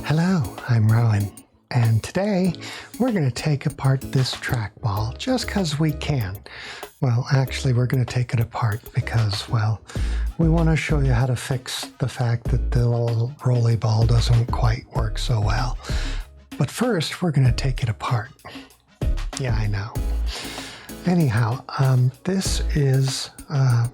Hello, I'm Rowan, and today we're going to take apart this trackball just because we can. Well, actually, we're going to take it apart because, well, we want to show you how to fix the fact that the little rolly ball doesn't quite work so well. But first, we're going to take it apart. Yeah, I know. Anyhow, this is,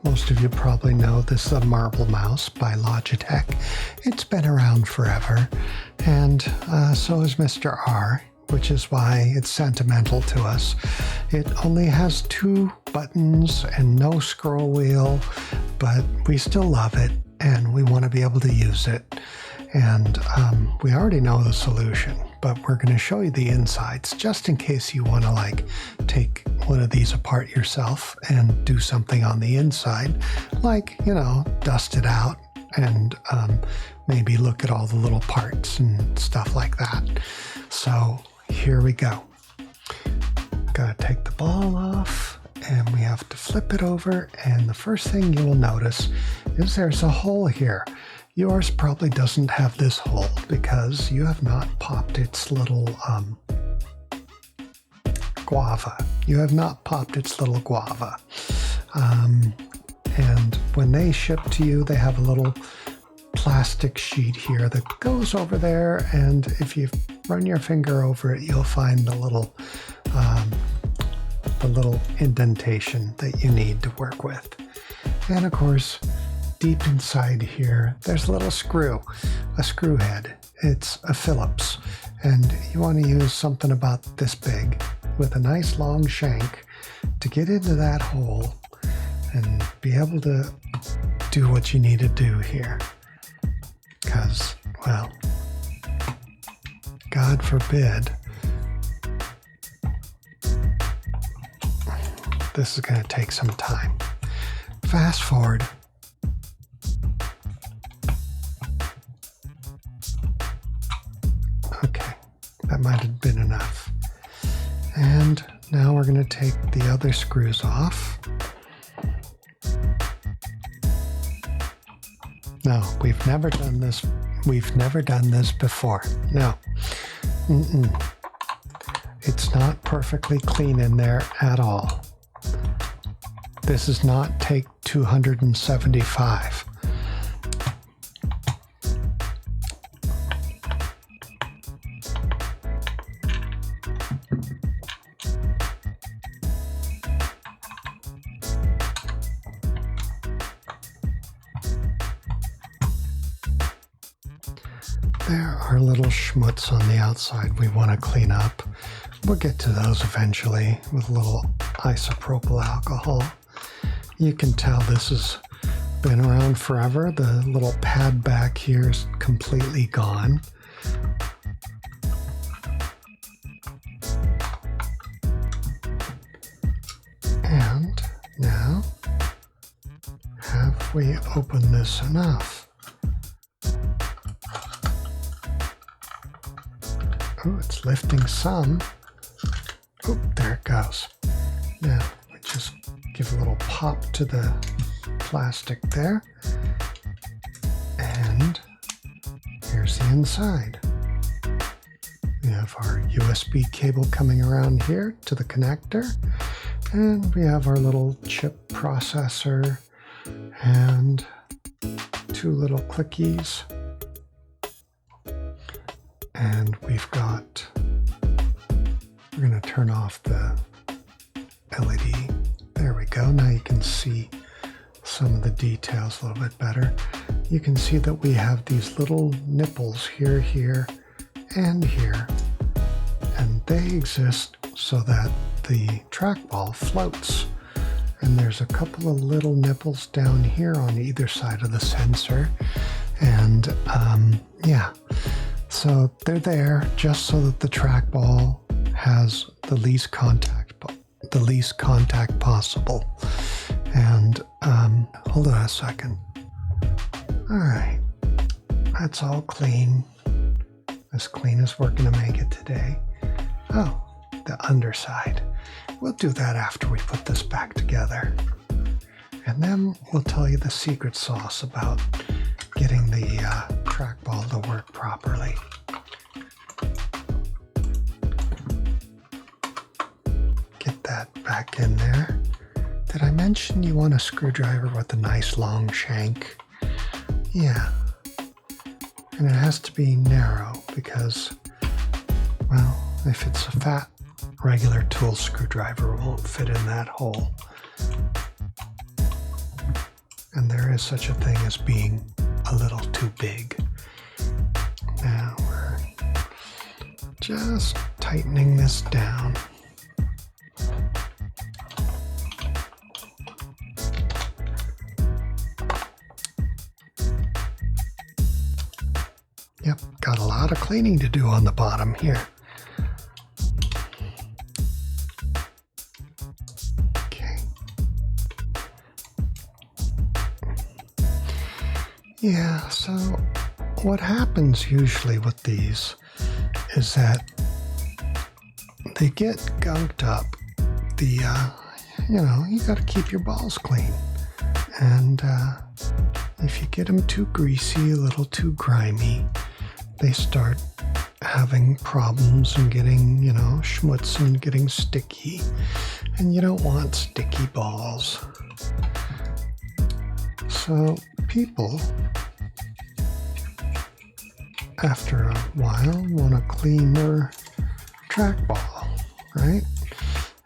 most of you probably know, this is a marble mouse by Logitech. It's been around forever, and so is Mr. R, which is why it's sentimental to us. It only has 2 buttons and no scroll wheel, but we still love it, and we want to be able to use it. And we already know the solution, but we're going to show you the insides just in case you want to take one of these apart yourself and do something on the inside, like, dust it out and maybe look at all the little parts and stuff like that. So here we go. Got to take the ball off and we have to flip it over, and the first thing you will notice is there's a hole here. Yours probably doesn't have this hole because you have not popped its little guava. You have not popped its little guava. And when they ship to you, they have a little plastic sheet here that goes over there, and if you run your finger over it, you'll find the little indentation that you need to work with. And of course, deep inside here, there's a little screw, a screw head. It's a Phillips, and you want to use something about this big with a nice long shank to get into that hole and be able to do what you need to do here. Because, well, God forbid, this is going to take some time. Fast forward. Okay, that might have been enough. And now we're going to take the other screws off. No, we've never done this. We've never done this before. No. It's not perfectly clean in there at all. This is not take 275. There are little schmutz on the outside we want to clean up. We'll get to those eventually with a little isopropyl alcohol. You can tell this has been around forever. The little pad back here is completely gone. And now, have we opened this enough? Oh, it's lifting some. Oh, there it goes. Now, we just give a little pop to the plastic there. And here's the inside. We have our USB cable coming around here to the connector. And we have our little chip processor and 2 little clickies. And we're going to turn off the LED. There we go. Now you can see some of the details a little bit better. You can see that we have these little nipples here, here, and here. And they exist so that the trackball floats. And there's a couple of little nipples down here on either side of the sensor. And yeah. So they're there just so that the trackball has the least contact possible. And hold on a second. All right, that's all clean. As clean as we're going to make it today. Oh, the underside. We'll do that after we put this back together. And then we'll tell you the secret sauce about getting the trackball to work properly. back in there. Did I mention you want a screwdriver with a nice long shank? Yeah. And it has to be narrow because, well, if it's a fat regular tool screwdriver, it won't fit in that hole. And there is such a thing as being a little too big. Now we're just tightening this down. Yep, got a lot of cleaning to do on the bottom here. Okay. Yeah, so what happens usually with these is that they get gunked up. You got to keep your balls clean. And if you get them too greasy, a little too grimy, they start having problems and getting, schmutz and getting sticky. And you don't want sticky balls. So people, after a while, want to clean their trackball, right?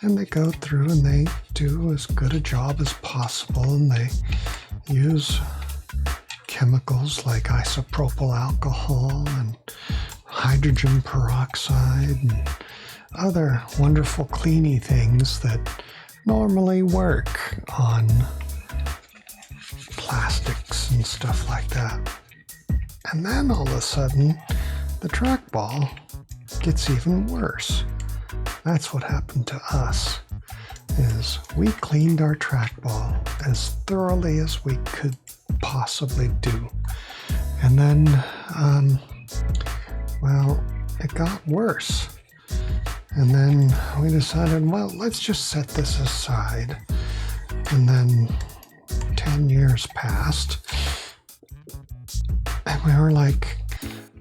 And they go through and they do as good a job as possible, and they use chemicals like isopropyl alcohol and hydrogen peroxide and other wonderful cleany things that normally work on plastics and stuff like that. And then all of a sudden, the trackball gets even worse. That's what happened to us, is we cleaned our trackball as thoroughly as we could possibly do. And then, it got worse. And then we decided, well, let's just set this aside. And then 10 years passed, and we were like,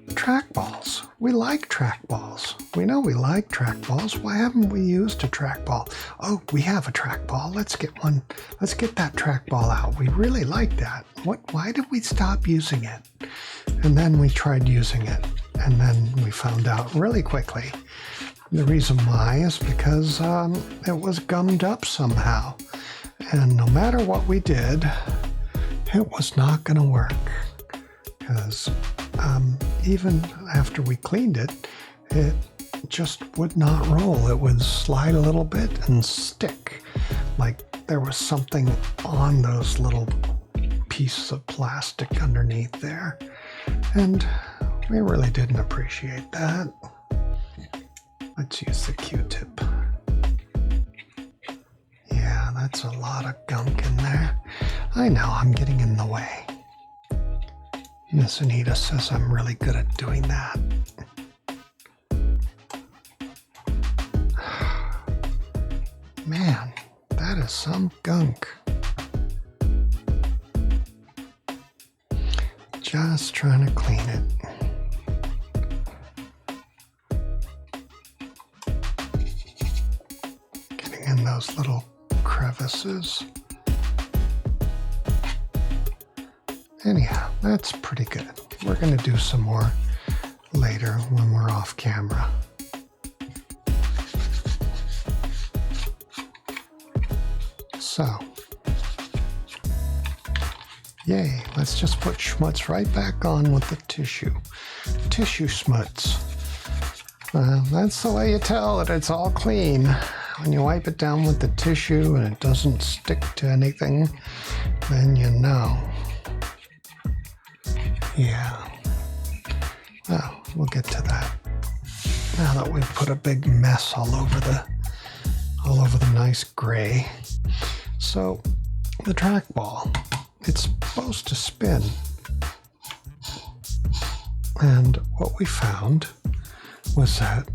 trackballs. We like trackballs. We know we like trackballs. Why haven't we used a trackball? Oh, we have a trackball. Let's get one. Let's get that trackball out. We really like that. Why did we stop using it? And then we tried using it. And then we found out really quickly. The reason why is because it was gummed up somehow. And no matter what we did, it was not going to work. Because even after we cleaned it, it just would not roll. It would slide a little bit and stick. Like there was something on those little pieces of plastic underneath there. And we really didn't appreciate that. Let's use the Q-tip. Yeah, that's a lot of gunk in there. I know, I'm getting in the way. Miss Anita says I'm really good at doing that. Man, that is some gunk. Just trying to clean it. Getting in those little crevices. Anyhow, that's pretty good. We're going to do some more later when we're off camera. So, yay, let's just put schmutz right back on with the tissue. Tissue schmutz. That's the way you tell that it's all clean. When you wipe it down with the tissue and it doesn't stick to anything, then you know. Yeah. Well, we'll get to that. Now that we've put a big mess all over the nice gray. So, the trackball, it's supposed to spin. And what we found was that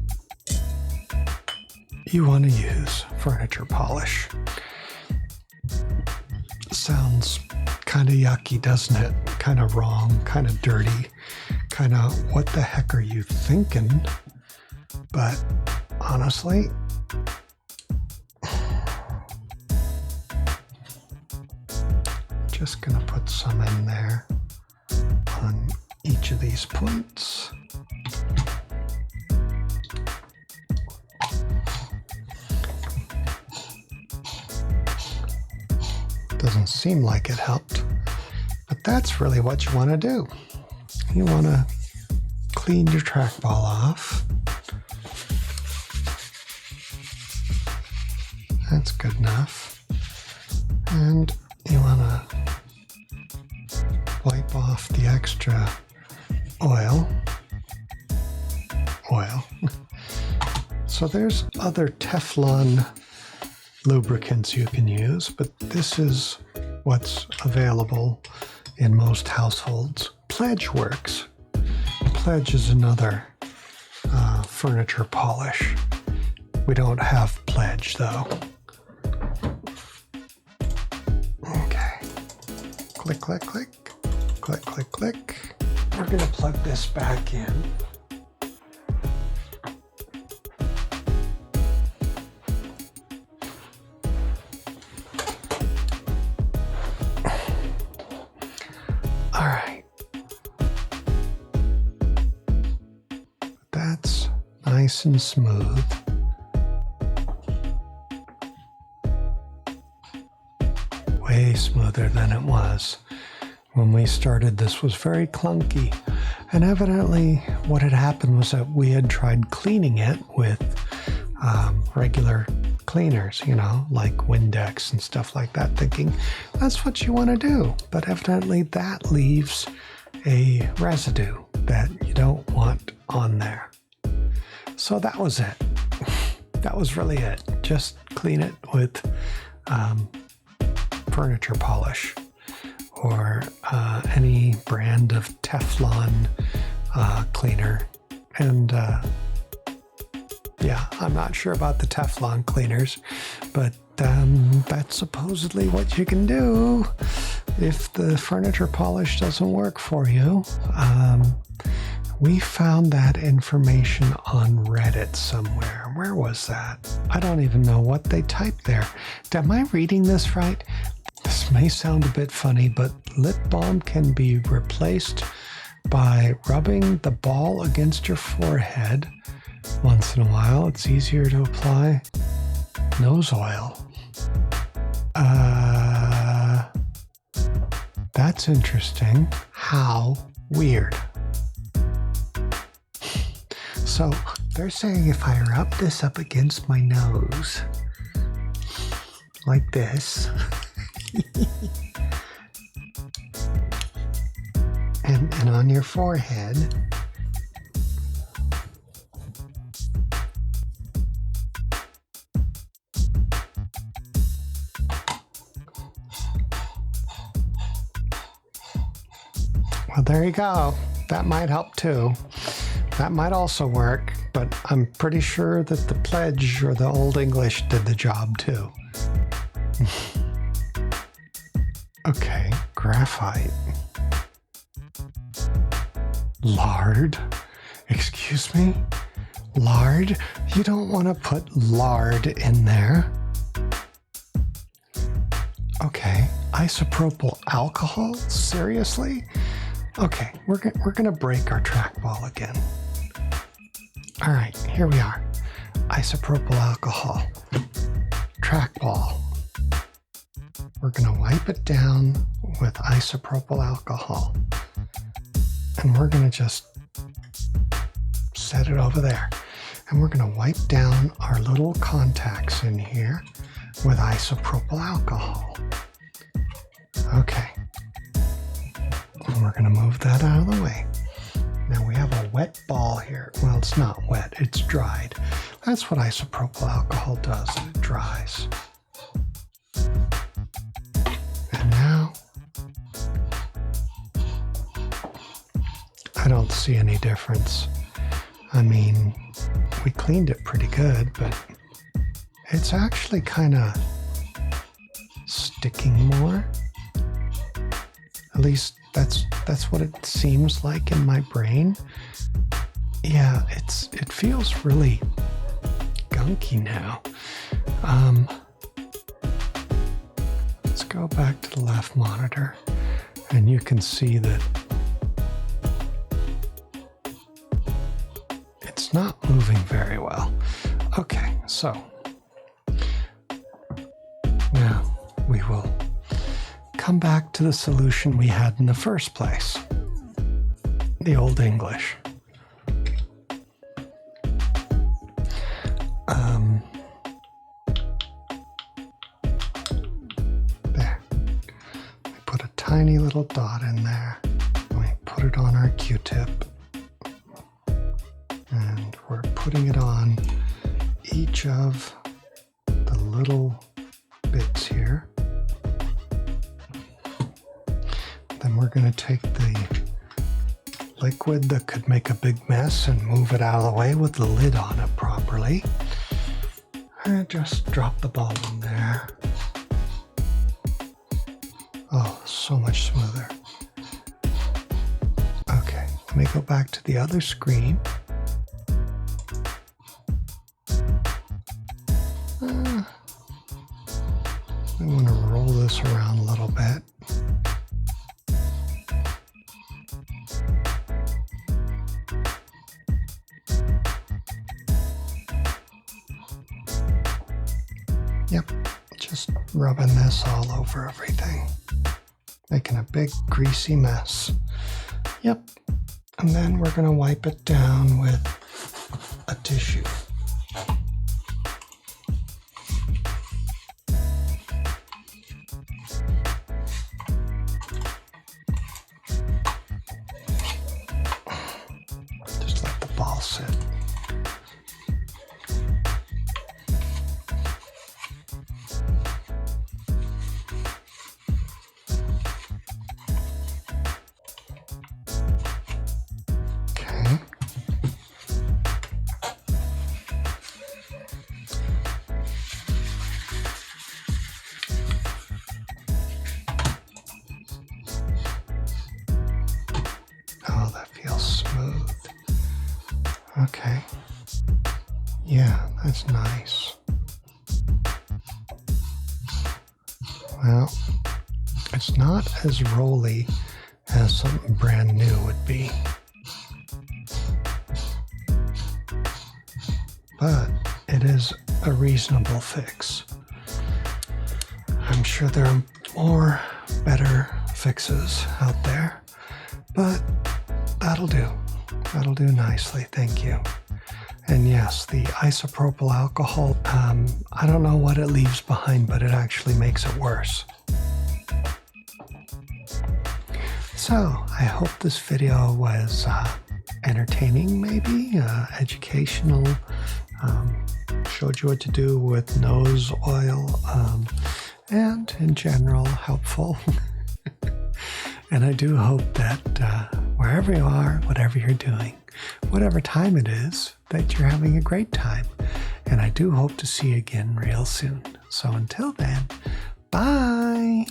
you want to use furniture polish. Sounds kind of yucky, doesn't it? Kind of wrong, kind of dirty, kind of what the heck are you thinking? But honestly, just going to put some in there on each of these points. Doesn't seem like it helped, but that's really what you want to do. You want to clean your trackball off. That's good enough. And you want to wipe off the extra oil. So there's other Teflon lubricants you can use, but this is what's available in most households. Pledge works. Pledge is another furniture polish. We don't have Pledge though. Okay. Click, click, click. Click, click, click. We're going to plug this back in. All right. That's nice and smooth. Way smoother than it was. When we started, this was very clunky. And evidently what had happened was that we had tried cleaning it with regular cleaners, you know, like Windex and stuff like that, thinking that's what you want to do. But evidently that leaves a residue that you don't want on there. So that was it. That was really it. Just clean it with furniture polish or any brand of Teflon cleaner. And yeah, I'm not sure about the Teflon cleaners, but that's supposedly what you can do if the furniture polish doesn't work for you. We found that information on Reddit somewhere. Where was that? I don't even know what they typed there. Am I reading this right? This may sound a bit funny, but lip balm can be replaced by rubbing the ball against your forehead once in a while. It's easier to apply nose oil. That's interesting. How weird. So they're saying if I rub this up against my nose, like this, and on your forehead, well, there you go. That might help too. That might also work, but I'm pretty sure that the Pledge or the Old English did the job too. Okay, graphite. Lard? Excuse me? Lard? You don't want to put lard in there. Okay, isopropyl alcohol? Seriously? Okay, we're gonna break our trackball again. All right, here we are. Isopropyl alcohol. Trackball. We're gonna wipe it down with isopropyl alcohol. And we're gonna just set it over there. And we're gonna wipe down our little contacts in here with isopropyl alcohol. Okay. And we're gonna move that out of the way. Now we have a wet ball here. Well, it's not wet, it's dried. That's what isopropyl alcohol does, it dries. And now, I don't see any difference. I mean, we cleaned it pretty good, but it's actually kind of sticking more. At least that's what it seems like in my brain. Yeah, it feels really gunky now. let's go back to the left monitor, and you can see that it's not moving very well. Okay, so now we will come back to the solution we had in the first place, the Old English. There. We put a tiny little dot in there. We put it on our Q-tip. And we're putting it on each of the little bits here. Then we're going to take the liquid that could make a big mess and move it out of the way with the lid on it properly. And just drop the ball in there. Oh, so much smoother. Okay, let me go back to the other screen. I want to roll this around a little bit. Yep, just rubbing this all over everything, making a big greasy mess. Yep, and then we're going to wipe it down with a tissue. Just let the ball sit. Oh, that feels smooth. Okay. Yeah, that's nice. Well, it's not as rolly as something brand new would be. But it is a reasonable fix. I'm sure there are more better fixes out there, but that'll do. That'll do nicely, thank you. And yes, the isopropyl alcohol, I don't know what it leaves behind, but it actually makes it worse. So, I hope this video was entertaining, maybe, educational, showed you what to do with nose oil, and in general, helpful. And I do hope that wherever you are, whatever you're doing, whatever time it is, that you're having a great time. And I do hope to see you again real soon. So until then, bye!